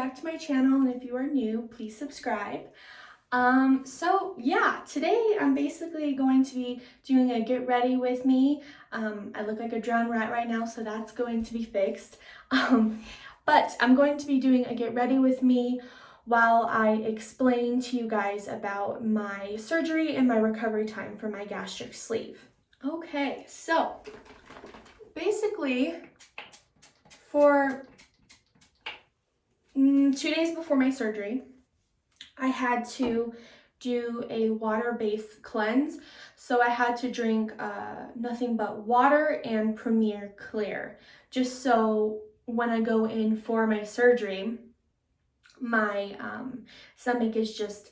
back to my channel, and if you are new, please subscribe. Today I'm basically going to be doing a get ready with me. I look like a drowned rat right now, so that's going to be fixed. But I'm going to be doing a get ready with me while I explain to you guys about my surgery and my recovery time for my gastric sleeve. Okay, so basically for 2 days before my surgery, I had to do a water-based cleanse. So I had to drink nothing but water and Premier Clear, just so when I go in for my surgery, my stomach is just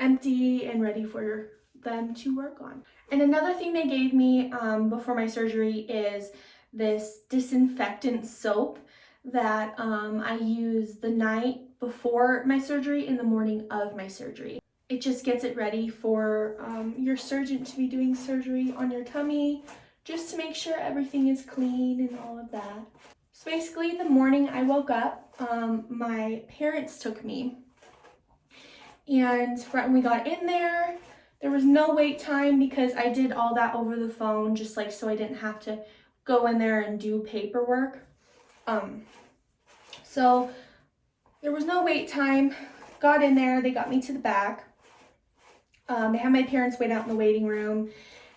empty and ready for them to work on. And another thing they gave me before my surgery is this disinfectant soap that I use the night before my surgery and the morning of my surgery. It just gets it ready for your surgeon to be doing surgery on your tummy, just to make sure everything is clean and all of that. So basically, the morning I woke up, my parents took me, and right when we got in there, there was no wait time because I did all that over the phone, just like so I didn't have to go in there and do paperwork. So there was no wait time. Got in there, they got me to the back. They had my parents wait out in the waiting room,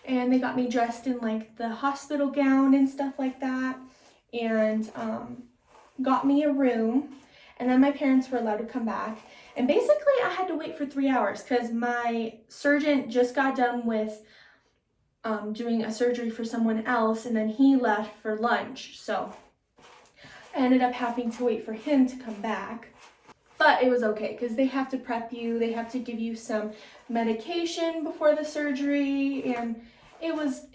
and they got me dressed in like the hospital gown and stuff like that, and got me a room. And then my parents were allowed to come back, and basically I had to wait for 3 hours because my surgeon just got done with doing a surgery for someone else, and then he left for lunch, so I ended up having to wait for him to come back. But it was okay because they have to prep you, they have to give you some medication before the surgery, and it was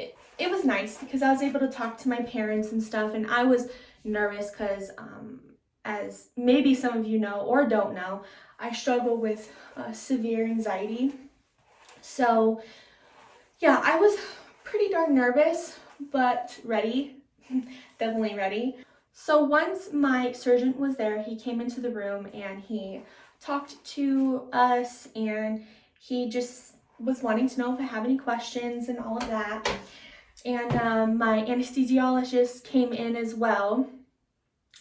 nice because I was able to talk to my parents and stuff. And I was nervous because as maybe some of you know or don't know, I struggle with severe anxiety. So yeah, I was pretty darn nervous, but ready, definitely ready. So once my surgeon was there, he came into the room and he talked to us, and he just was wanting to know if I have any questions and all of that. And my anesthesiologist came in as well,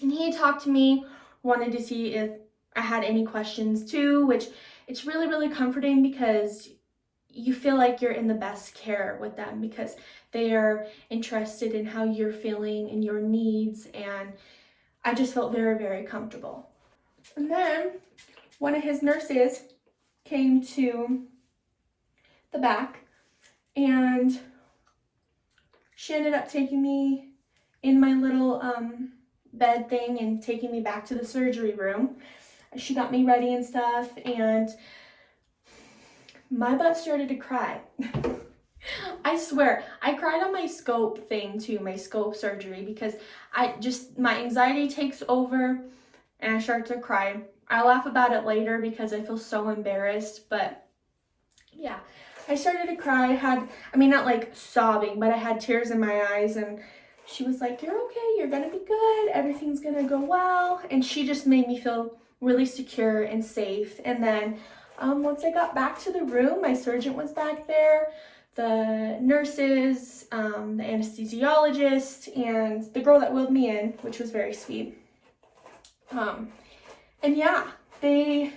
and he talked to me, wanted to see if I had any questions too, which it's really, really comforting because you feel like you're in the best care with them because they are interested in how you're feeling and your needs, and I just felt very, very comfortable. And then one of his nurses came to the back, and she ended up taking me in my little bed thing and taking me back to the surgery room. She got me ready and stuff, and my butt started to cry. I swear, I cried on my scope thing too, my scope surgery, because my anxiety takes over and I start to cry. I laugh about it later because I feel so embarrassed, but yeah, I started to cry. Not like sobbing, but I had tears in my eyes, and she was like, "You're okay, you're gonna be good, everything's gonna go well." And she just made me feel really secure and safe. And then once I got back to the room, my surgeon was back there, the nurses, the anesthesiologist, and the girl that wheeled me in, which was very sweet. And yeah, they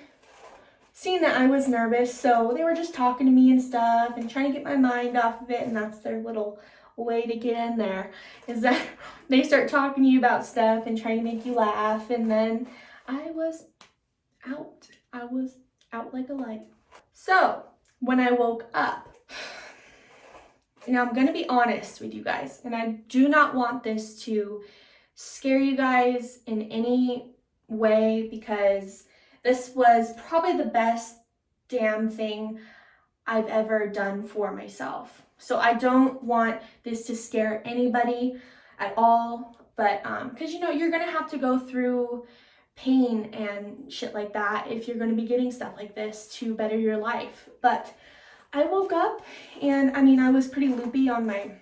seen that I was nervous, so they were just talking to me and stuff and trying to get my mind off of it, and that's their little way to get in there, is that they start talking to you about stuff and trying to make you laugh. And then I was out like a light. So when I woke up, now I'm gonna be honest with you guys, and I do not want this to scare you guys in any way, because this was probably the best damn thing I've ever done for myself. So I don't want this to scare anybody at all, but because you're gonna have to go through pain and shit like that if you're going to be getting stuff like this to better your life. But I woke up, and I was pretty loopy on my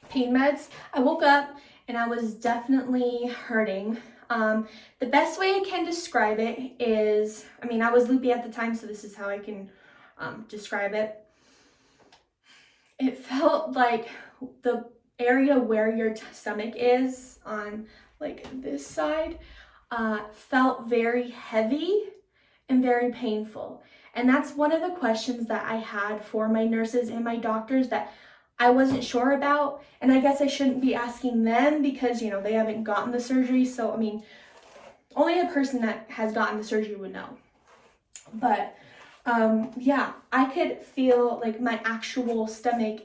pain meds. I woke up and I was definitely hurting. The best way I can describe it is, I mean, I was loopy at the time, so this is how I can describe it. It felt like the area where your stomach is on like this side felt very heavy and very painful. And that's one of the questions that I had for my nurses and my doctors that I wasn't sure about. And I guess I shouldn't be asking them because, you know, they haven't gotten the surgery. So, I mean, only a person that has gotten the surgery would know. But yeah, I could feel like my actual stomach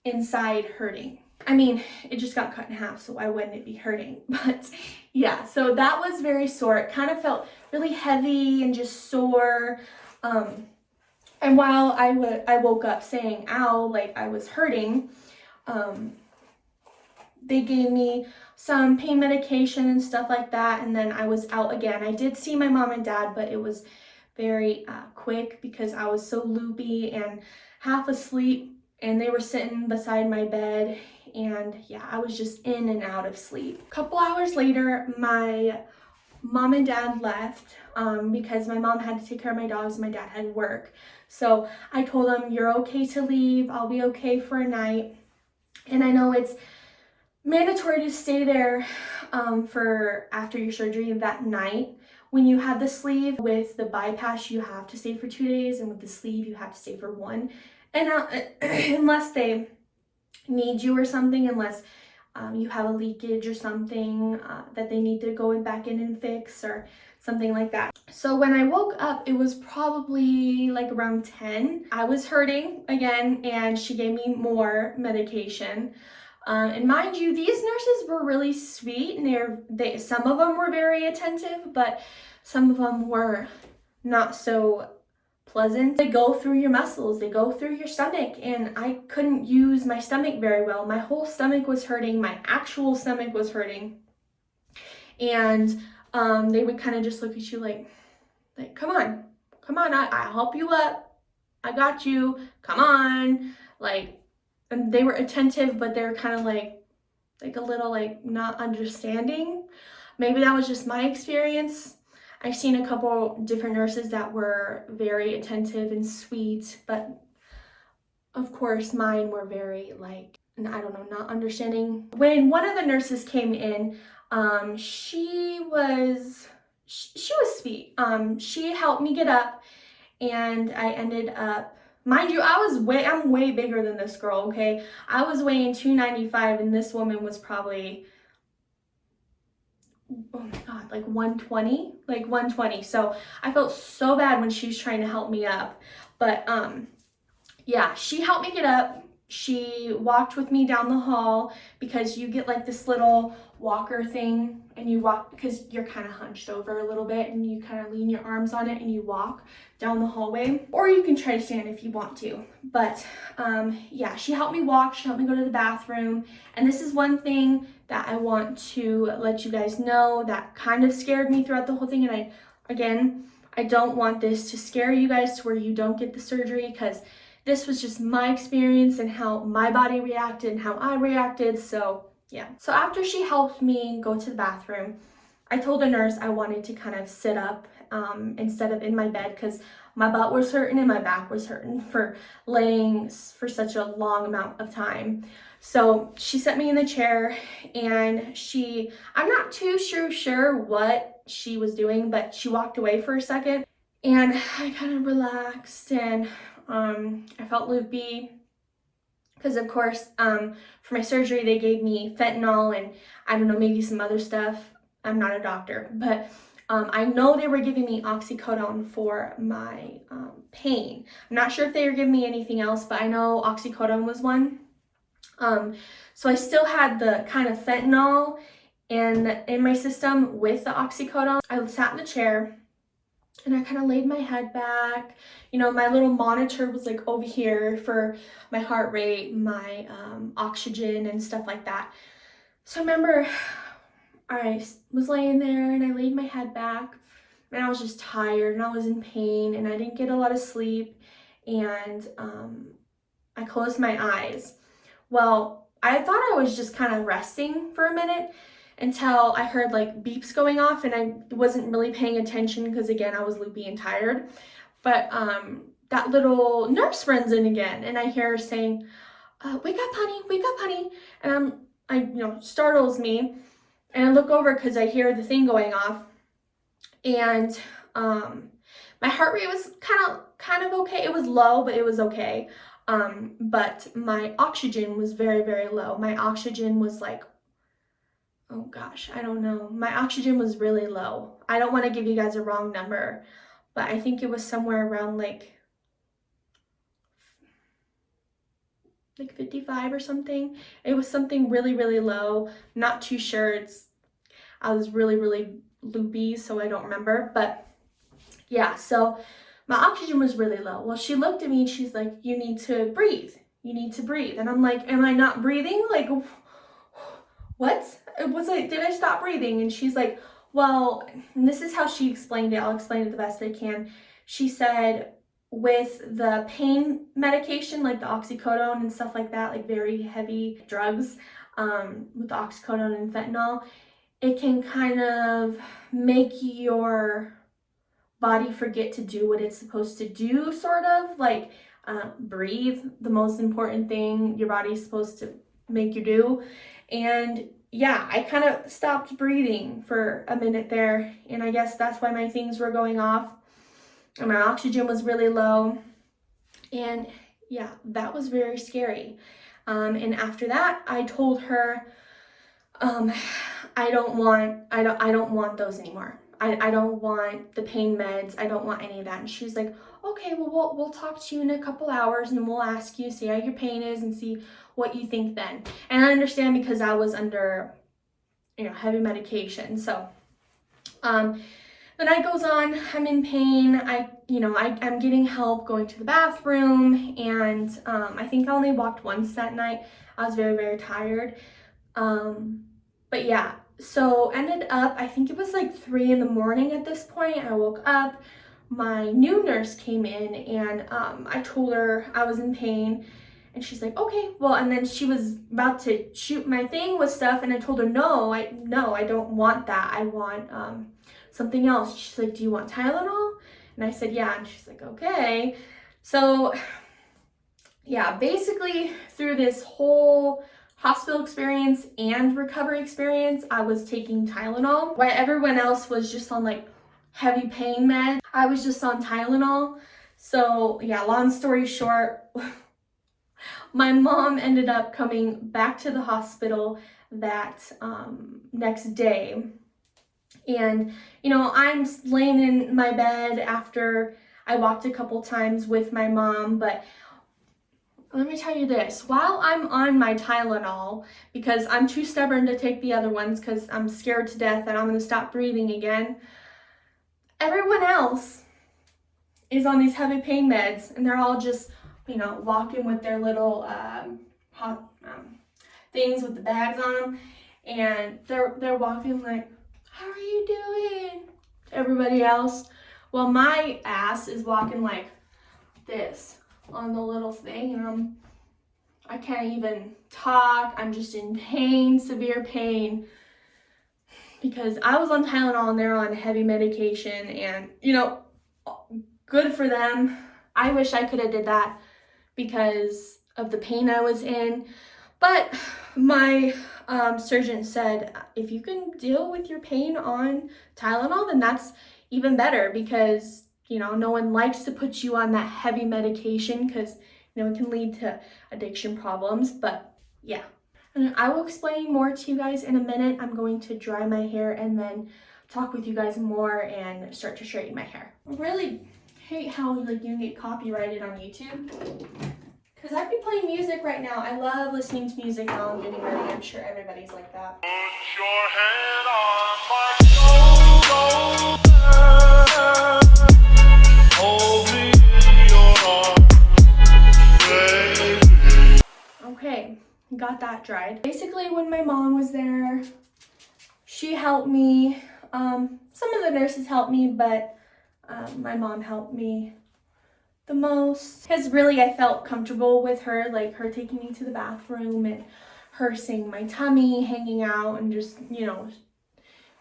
inside hurting. I mean, it just got cut in half, so why wouldn't it be hurting? But yeah, so that was very sore. It kind of felt really heavy and just sore. And while I woke up saying ow, like I was hurting, they gave me some pain medication and stuff like that, and then I was out again. I did see my mom and dad, but it was very quick because I was so loopy and half asleep, and they were sitting beside my bed, and yeah, I was just in and out of sleep. A couple hours later, my mom and dad left because my mom had to take care of my dogs and my dad had work. So I told them, you're okay to leave, I'll be okay for a night. And I know it's mandatory to stay there for after your surgery that night. When you have the sleeve, with the bypass you have to stay for 2 days, and with the sleeve you have to stay for 1. And unless they need you or something, unless you have a leakage or something that they need to go back in and fix or something like that. So when I woke up, it was probably like around 10. I was hurting again, and she gave me more medication. And mind you, these nurses were really sweet, and some of them were very attentive, but some of them were not so pleasant. They go through your muscles, they go through your stomach, and I couldn't use my stomach very well. My whole stomach was hurting, my actual stomach was hurting. And they would kind of just look at you like come on, I'll help you up, I got you, come on. Like, and they were attentive, but they're kind of like a little like not understanding. Maybe that was just my experience. I've seen a couple different nurses that were very attentive and sweet, but of course mine were very like, I don't know, not understanding. When one of the nurses came in, she was sweet. She helped me get up, and I ended up, mind you, I'm way bigger than this girl, okay? I was weighing 295, and this woman was probably, oh my God, like 120. So I felt so bad when she was trying to help me up. But yeah, she helped me get up. She walked with me down the hall, because you get like this little walker thing, and you walk because you're kind of hunched over a little bit, and you kind of lean your arms on it and you walk down the hallway, or you can try to stand if you want to. But yeah, she helped me walk, she helped me go to the bathroom. And this is one thing that I want to let you guys know that kind of scared me throughout the whole thing. And I don't want this to scare you guys to where you don't get the surgery, because this was just my experience and how my body reacted and how I reacted. So yeah. So after she helped me go to the bathroom, I told the nurse I wanted to kind of sit up instead of in my bed, because my butt was hurting and my back was hurting for laying for such a long amount of time. So she set me in the chair, and I'm not too sure what she was doing, but she walked away for a second, and I kind of relaxed, and I felt loopy because, of course, for my surgery, they gave me fentanyl and I don't know, maybe some other stuff. I'm not a doctor, but I know they were giving me oxycodone for my pain. I'm not sure if they were giving me anything else, but I know oxycodone was one. So I still had the kind of fentanyl in my system with the oxycodone. I sat in the chair, and I kind of laid my head back. You know, my little monitor was like over here for my heart rate, my oxygen and stuff like that. So I remember I was laying there, and I laid my head back, and I was just tired, and I was in pain, and I didn't get a lot of sleep, and I closed my eyes. Well, I thought I was just kind of resting for a minute, until I heard like beeps going off, and I wasn't really paying attention because again, I was loopy and tired. But that little nurse runs in again, and I hear her saying, wake up, honey, wake up, honey. And startles me, and I look over because I hear the thing going off, and my heart rate was kind of okay. It was low, but it was okay. But my oxygen was very, very low. My oxygen was like, oh gosh, I don't know. My oxygen was really low. I don't want to give you guys a wrong number, but I think it was somewhere around like 55 or something. It was something really, really low. Not too sure. I was really, really loopy, so I don't remember. But yeah, so my oxygen was really low. Well, she looked at me and she's like, you need to breathe. You need to breathe. And I'm like, am I not breathing? Like, what? It was like, did I stop breathing? And she's like, well, and this is how she explained it. I'll explain it the best I can. She said, with the pain medication, like the oxycodone and stuff like that, like very heavy drugs, with the oxycodone and fentanyl, it can kind of make your body forget to do what it's supposed to do, sort of like breathe, the most important thing your body's supposed to make you do. And yeah, I kind of stopped breathing for a minute there, and I guess that's why my things were going off, and my oxygen was really low. And yeah, that was very scary. And after that, I told her, I don't want those anymore. I don't want the pain meds. I don't want any of that. And she's like, okay, well, we'll talk to you in a couple hours, and we'll ask you, see how your pain is, and see what you think then. And I understand because I was under, heavy medication. So, the night goes on. I'm in pain. I'm getting help going to the bathroom, and I think I only walked once that night. I was very, very tired. But yeah, so ended up, I think it was like 3 a.m. at this point. I woke up, my new nurse came in, and I told her I was in pain, and she's like, okay, well, and then she was about to shoot my thing with stuff, and I told her, no, I don't want that. I want something else. She's like, do you want Tylenol? And I said, yeah, and she's like, okay. So yeah, basically through this whole hospital experience and recovery experience, I was taking Tylenol. While everyone else was just on like heavy pain meds, I was just on Tylenol. So yeah, long story short, my mom ended up coming back to the hospital that next day. And, I'm laying in my bed after I walked a couple times with my mom, but let me tell you this, while I'm on my Tylenol, because I'm too stubborn to take the other ones because I'm scared to death that I'm going to stop breathing again, everyone else is on these heavy pain meds, and they're all just, walking with their little things with the bags on them, and they're walking like, how are you doing? Everybody else. Well, my ass is walking like this on the little thing, and I can't even talk. I'm just in pain, severe pain, because I was on Tylenol and they're on heavy medication, and good for them. I wish I could have did that because of the pain I was in, but my surgeon said, if you can deal with your pain on Tylenol, then that's even better, because no one likes to put you on that heavy medication because it can lead to addiction problems. But yeah, and I will explain more to you guys in a minute. I'm going to dry my hair and then talk with you guys more and start to straighten my hair. I really hate how you can get copyrighted on YouTube, because I'd be playing music right now. I love listening to music while I'm getting ready. I'm sure everybody's like that. Put your head on my shoulder, hold me in your arms, baby. Okay, got that dried. Basically, when my mom was there, she helped me. Some of the nurses helped me, but my mom helped me the most, because really I felt comfortable with her, like her taking me to the bathroom and pursing my tummy, hanging out, and just,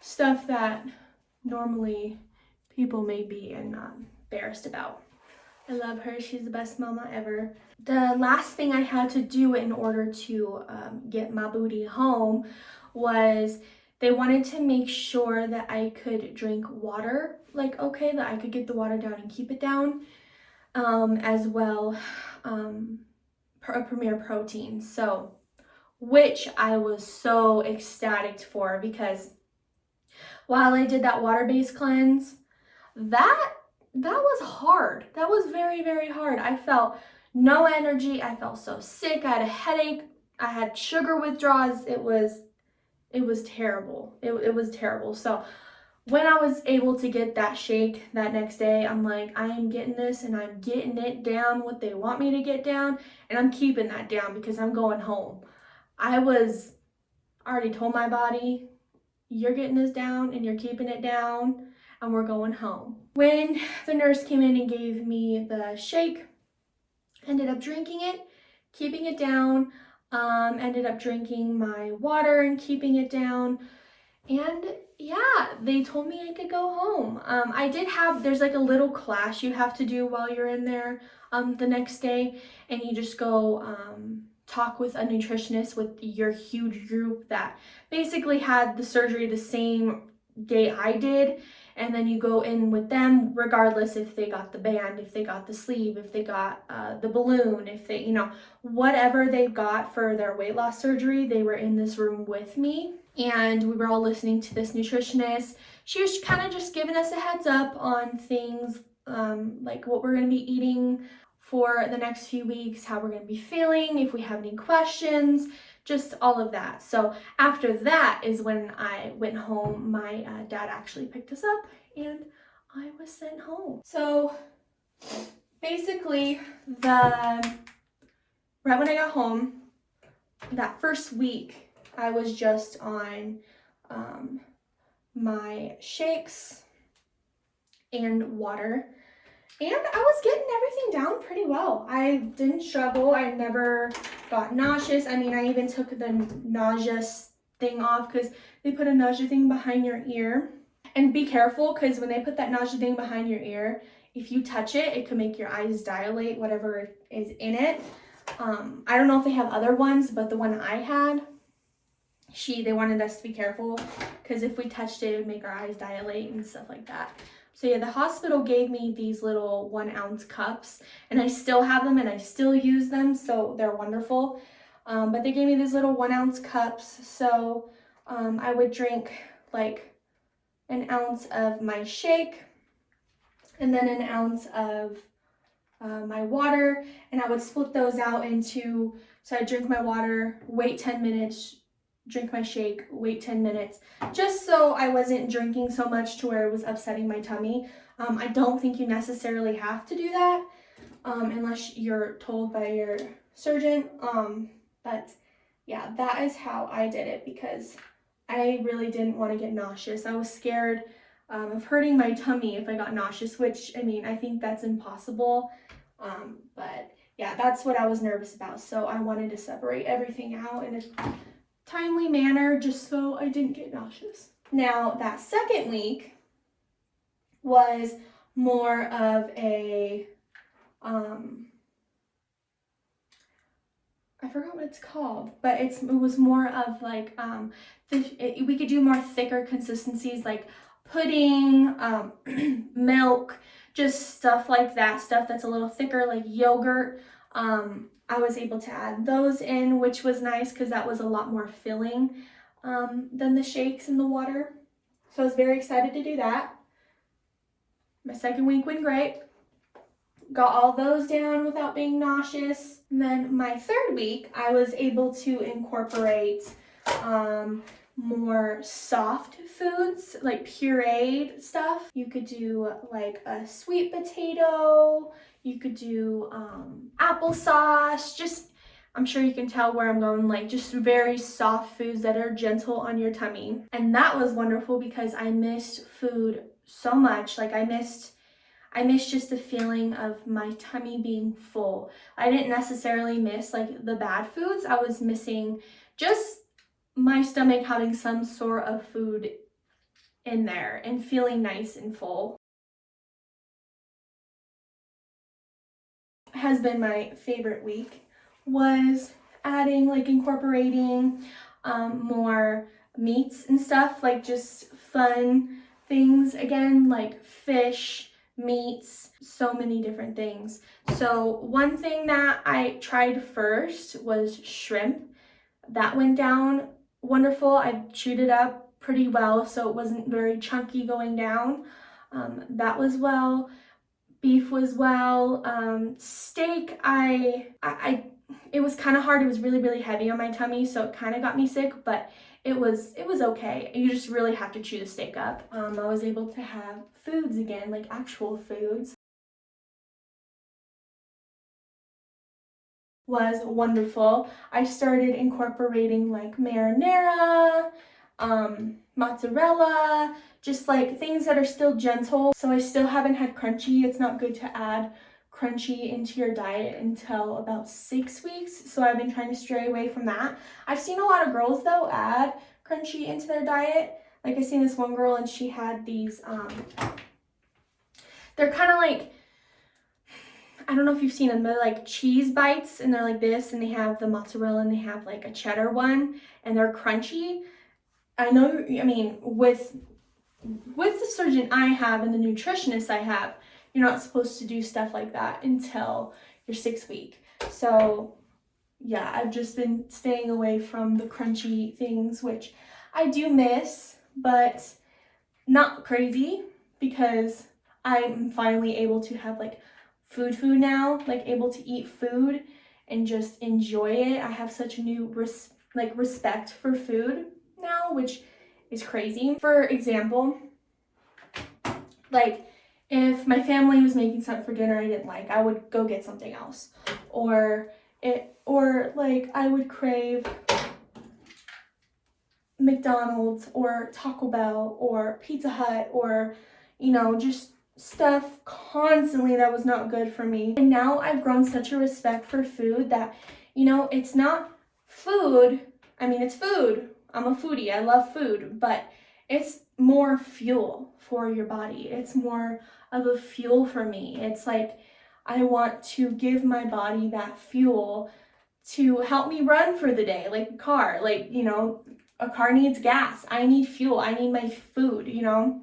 stuff that normally people may be embarrassed about. I love her. She's the best mama ever. The last thing I had to do in order to get my booty home was they wanted to make sure that I could drink water, that I could get the water down and keep it down, as well, a Premier Protein. So, which I was so ecstatic for, because while I did that water-based cleanse, that was hard. That was very, very hard. I felt no energy. I felt so sick. I had a headache. I had sugar withdrawals. It was terrible. It was terrible. So when I was able to get that shake that next day, I'm like, I am getting this, and I'm getting it down what they want me to get down, and I'm keeping that down because I'm going home. I already told my body, you're getting this down and you're keeping it down, and we're going home. When the nurse came in and gave me the shake, ended up drinking it, keeping it down, ended up drinking my water and keeping it down, and yeah, they told me I could go home. There's like a little class you have to do while you're in there the next day, and you just go talk with a nutritionist with your huge group that basically had the surgery the same day I did, and then you go in with them regardless if they got the band, if they got the sleeve, if they got the balloon, if they, whatever they got for their weight loss surgery, they were in this room with me, and we were all listening to this nutritionist. She was kind of just giving us a heads up on things like what we're going to be eating for the next few weeks, how we're going to be feeling, if we have any questions, just all of that. So after that is when I went home. My dad actually picked us up, and I was sent home. So basically, right when I got home, that first week, I was just on my shakes and water, and I was getting everything down pretty well. I didn't struggle. I never got nauseous. I mean, I even took the nausea thing off, because they put a nausea thing behind your ear. And be careful, because when they put that nausea thing behind your ear, if you touch it, it could make your eyes dilate, whatever is in it. I don't know if they have other ones, but the one I had, they wanted us to be careful, because if we touched it, it would make our eyes dilate and stuff like that. So yeah, the hospital gave me these little 1 ounce cups, and I still have them and I still use them, so they're wonderful. But they gave me these little 1 ounce cups, so I would drink like 1 ounce of my shake, and then 1 ounce of my water, and I would split those out into, so I drink my water, wait 10 minutes, drink my shake, wait 10 minutes, just so I wasn't drinking so much to where it was upsetting my tummy. I don't think you necessarily have to do that unless you're told by your surgeon. But yeah, that is how I did it, because I really didn't want to get nauseous. I was scared of hurting my tummy if I got nauseous, which, I mean, I think that's impossible. But yeah, that's what I was nervous about. So I wanted to separate everything out in a timely manner, just so I didn't get nauseous. Now, that second week was more of a, I forgot what it's called, but it was more of like, we could do more thicker consistencies, like pudding, milk, just stuff like that, stuff that's a little thicker, like yogurt. I was able to add those in, which was nice, because that was a lot more filling than the shakes and the water. So I was very excited to do that. My second week went great. Got all those down without being nauseous. And then my third week, I was able to incorporate more soft foods, like pureed stuff. You could do like a sweet potato, you could do applesauce, just, I'm sure you can tell where I'm going, like just very soft foods that are gentle on your tummy. And that was wonderful, because I missed food so much. Like I missed just the feeling of my tummy being full. I didn't necessarily miss like the bad foods. I was missing just my stomach having some sort of food in there and feeling nice and full has been my favorite week. Was adding, like, incorporating more meats and stuff, like just fun things again, like fish, meats, so many different things. So one thing that I tried first was shrimp. That went down wonderful. I chewed it up pretty well, so it wasn't very chunky going down. That was well. Beef was well. Steak, it was kind of hard. It was really, really heavy on my tummy, so it kind of got me sick, but it was okay. You just really have to chew the steak up. I was able to have foods again, like actual foods. Was wonderful. I started incorporating like marinara, mozzarella, just like things that are still gentle. So I still haven't had crunchy. It's not good to add crunchy into your diet until about 6 weeks. So I've been trying to stray away from that. I've seen a lot of girls though add crunchy into their diet. Like I seen this one girl and she had these, they're kind of like, I don't know if you've seen them, they're like cheese bites and they're like this, and they have the mozzarella and they have like a cheddar one and they're crunchy. I know, I mean, with the surgeon I have and the nutritionist I have, you're not supposed to do stuff like that until your 6th week. So yeah, I've just been staying away from the crunchy things, which I do miss, but not crazy, because I'm finally able to have like food now, like able to eat food and just enjoy it. I have such a new respect for food now, which is crazy. For example, like if my family was making something for dinner I didn't like, I would go get something else. Or like I would crave McDonald's or Taco Bell or Pizza Hut, or, you know, just stuff constantly that was not good for me. And now I've grown such a respect for food that, you know, it's not food. I mean, it's food. I'm a foodie. I love food, but it's more fuel for your body. It's more of a fuel for me. It's like I want to give my body that fuel to help me run for the day, like a car. Like, you know, a car needs gas. I need fuel. I need my food, you know?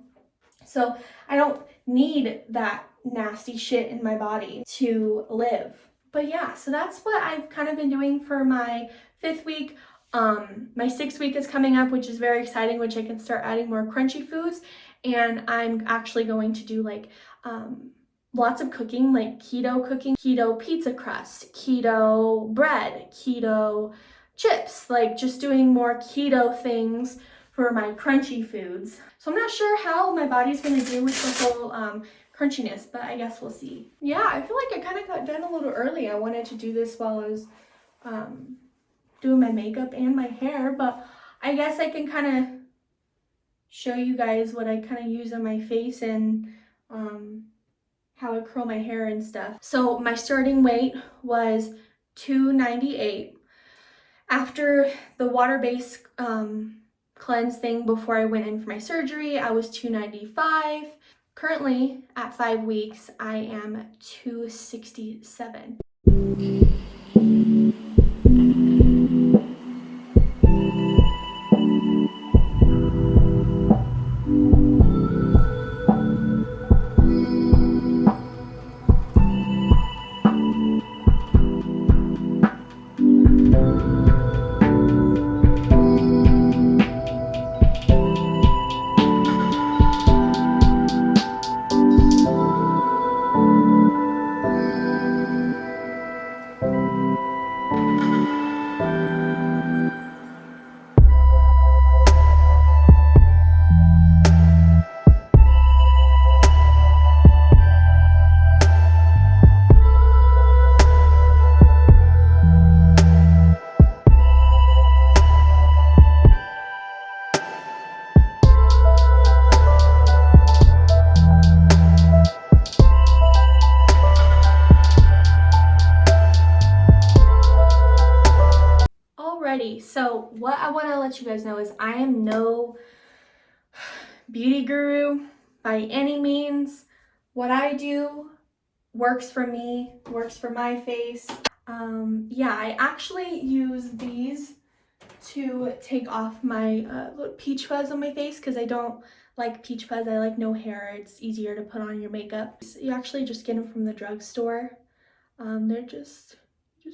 So I don't need that nasty shit in my body to live. But yeah, so that's what I've kind of been doing for my 5th week. My 6th week is coming up, which is very exciting, which I can start adding more crunchy foods. And I'm actually going to do like lots of cooking, like keto cooking, keto pizza crust, keto bread, keto chips, like just doing more keto things for my crunchy foods. So I'm not sure how my body's gonna do with the whole crunchiness, but I guess we'll see. Yeah, I feel like I kind of got done a little early. I wanted to do this while I was doing my makeup and my hair, but I guess I can kind of show you guys what I kind of use on my face and how I curl my hair and stuff. So my starting weight was 298. After the water-based cleanse thing before I went in for my surgery, I was 295. Currently, at 5 weeks, I am 267. So what I want to let you guys know is I am no beauty guru by any means. What I do works for me, works for my face. Yeah, I actually use these to take off my little peach fuzz on my face because I don't like peach fuzz. I like no hair. It's easier to put on your makeup. So you actually just get them from the drugstore. They're just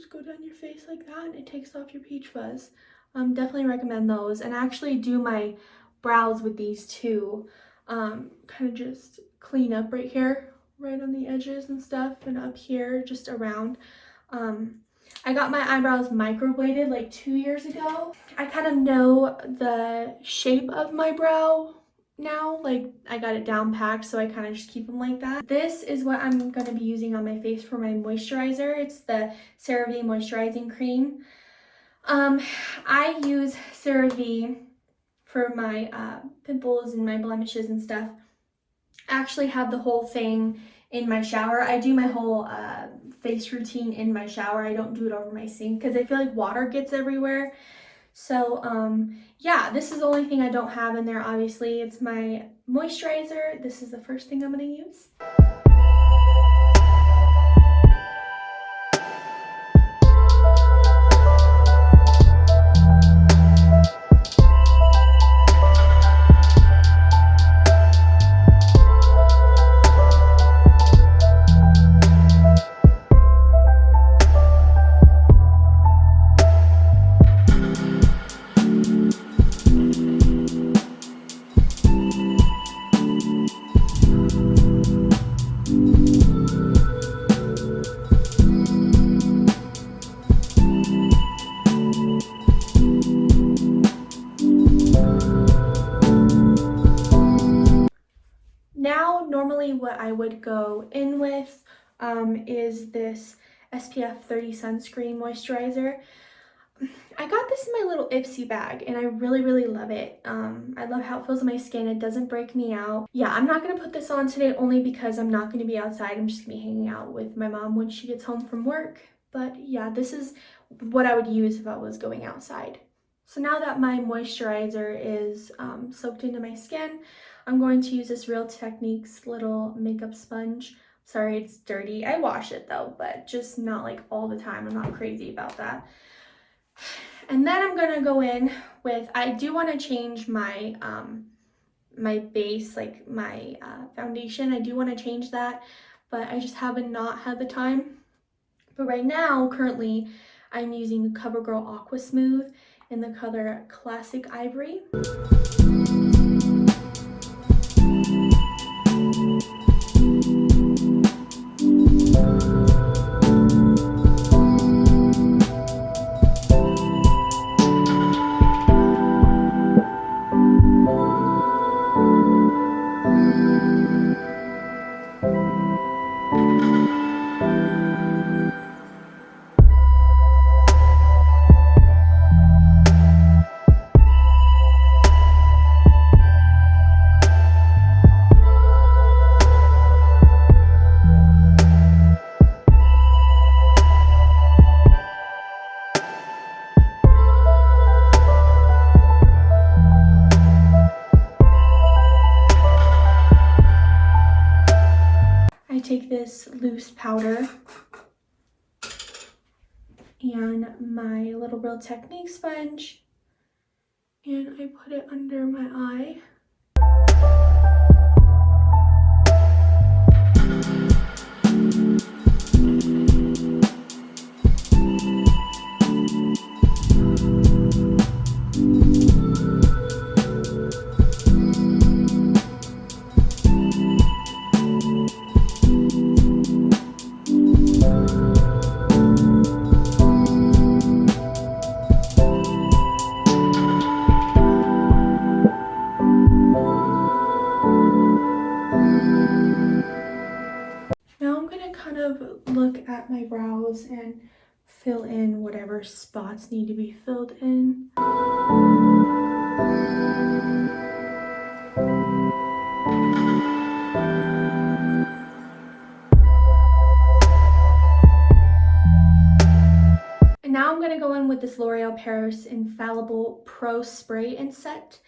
go down your face like that and it takes off your peach fuzz. Definitely recommend those. And I actually do my brows with these too. Kind of just clean up right here, right on the edges and stuff, and up here just around. I got my eyebrows microbladed like 2 years ago. I kind of know the shape of my brow now. Like, I got it down packed, so I kind of just keep them like that. This is what I'm going to be using on my face for my moisturizer. It's the CeraVe moisturizing cream. I use CeraVe for my pimples and my blemishes and stuff. I actually have the whole thing in my shower. I do my whole face routine in my shower. I don't do it over my sink because I feel like water gets everywhere. So yeah, this is the only thing I don't have in there. Obviously, it's my moisturizer. This is the first thing I'm going to use. Now, normally what I would go in with is this SPF 30 sunscreen moisturizer. I got this in my little Ipsy bag and I really love it. I love how it feels on my skin. It doesn't break me out. Yeah, I'm not going to put this on today only because I'm not going to be outside. I'm just going to be hanging out with my mom when she gets home from work. But yeah, this is what I would use if I was going outside. So now that my moisturizer is soaked into my skin, I'm going to use this Real Techniques little makeup sponge. Sorry, it's dirty. I wash it though, but just not like all the time. I'm not crazy about that. And then I'm gonna go in with, I do want to change my my base, like my foundation. I do want to change that, but I just haven't not had the time. But right now, currently, I'm using CoverGirl Aqua Smooth in the color Classic Ivory. Take this loose powder and my little Real Technique sponge and I put it under my eye. Look at my brows and fill in whatever spots need to be filled in. And now I'm going to go in with this L'Oreal Paris Infallible Pro Spray and Set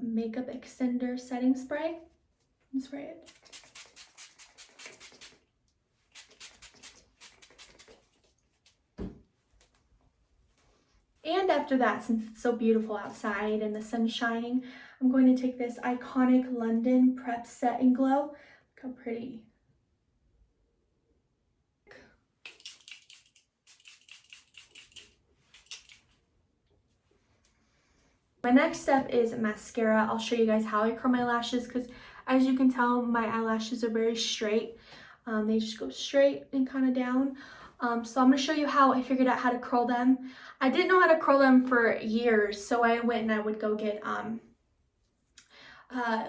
Makeup Extender Setting Spray. And spray it. And after that, since it's so beautiful outside and the sun's shining, I'm going to take this iconic London Prep Set and Glow. Look how pretty. My next step is mascara. I'll show you guys how I curl my lashes because as you can tell, my eyelashes are very straight. They just go straight and kind of down. So I'm going to show you how I figured out how to curl them. I didn't know how to curl them for years, so I went and I would go get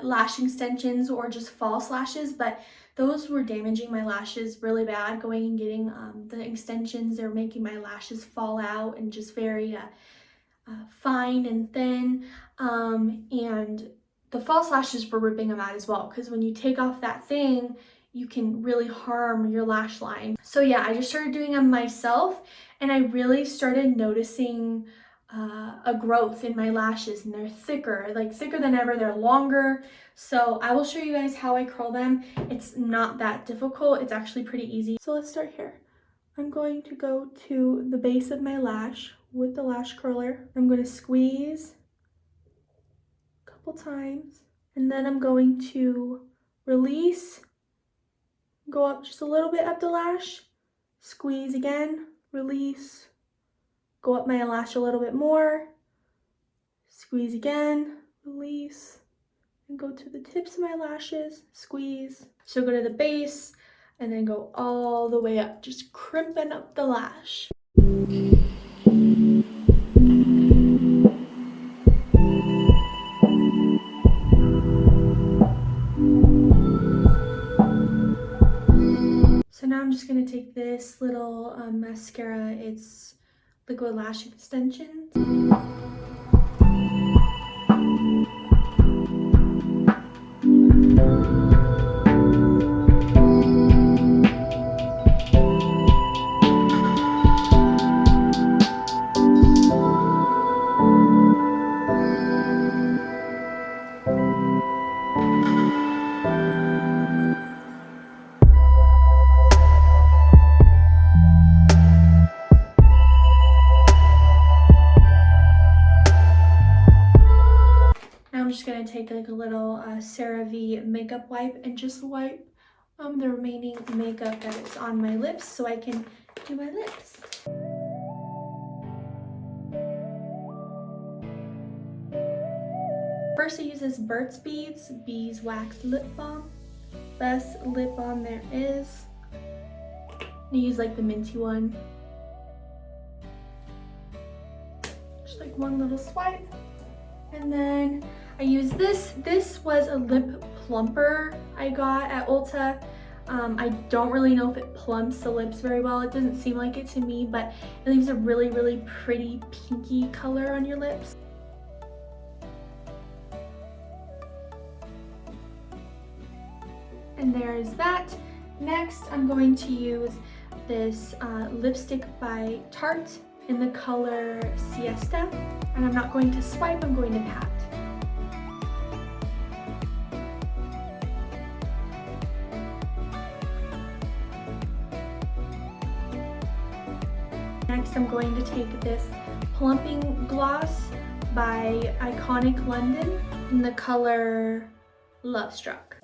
lash extensions or just false lashes, but those were damaging my lashes really bad. Going and getting the extensions, they're making my lashes fall out and just very fine and thin, and the false lashes were ripping them out as well, because when you take off that thing you can really harm your lash line. So yeah, I just started doing them myself and I really started noticing a growth in my lashes, and they're thicker, like thicker than ever. They're longer. So I will show you guys how I curl them. It's not that difficult. It's actually pretty easy. So let's start here. I'm going to go to the base of my lash with the lash curler. I'm going to squeeze a couple times, and then I'm going to release, go up just a little bit up the lash, squeeze again, release, go up my lash a little bit more, squeeze again, release, and go to the tips of my lashes, squeeze. So go to the base and then go all the way up, just crimping up the lash. So now I'm just going to take this little mascara. It's Liquid Lash Extensions. I'm just going to take like a little CeraVe makeup wipe and just wipe the remaining makeup that is on my lips so I can do my lips. First I use this Burt's Bees Beeswax Lip Balm. Best lip balm there is. I use like the minty one. Just like one little swipe. And then I use this. This was a lip plumper I got at Ulta. I don't really know if it plumps the lips very well. It doesn't seem like it to me, but it leaves a really, really pretty pinky color on your lips. And there's that. Next, I'm going to use this lipstick by Tarte in the color Siesta. And I'm not going to swipe, I'm going to pat. Next, I'm going to take this plumping gloss by Iconic London in the color Love Struck.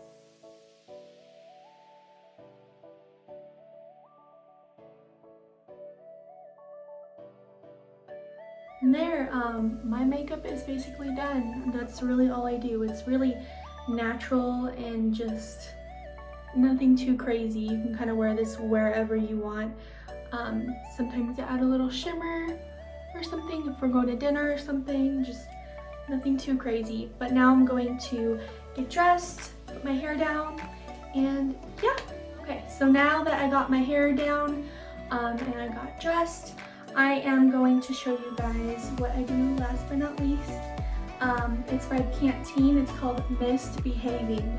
And there, my makeup is basically done. That's really all I do. It's really natural and just nothing too crazy. You can kind of wear this wherever you want. Sometimes I add a little shimmer or something if we're going to dinner or something, just nothing too crazy. But now I'm going to get dressed, put my hair down, and yeah. Okay, so now that I got my hair down and I got dressed, I am going to show you guys what I do last but not least. It's by Pantene. It's called Mist Behaving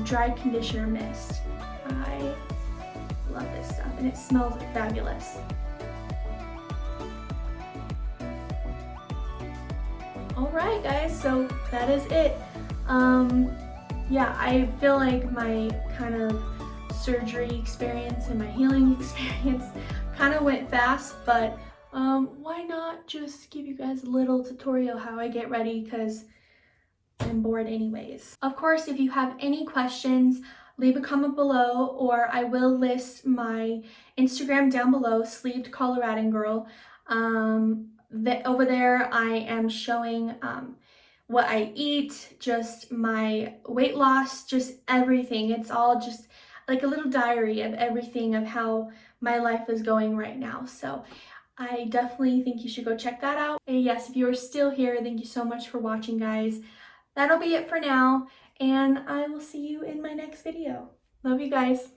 Dry Conditioner Mist. I love this stuff and it smells fabulous. Alright guys, so that is it. Yeah, I feel like my kind of surgery experience and my healing experience kind of went fast, but why not just give you guys a little tutorial how I get ready, because I'm bored anyways. Of course, if you have any questions, leave a comment below, or I will list my Instagram down below, Sleeved Coloradan Girl. Over there I am showing what I eat, just my weight loss, just everything. It's all just like a little diary of everything of how my life is going right now. So I definitely think you should go check that out. And yes, if you are still here, thank you so much for watching, guys. That'll be it for now, and I will see you in my next video. Love you guys.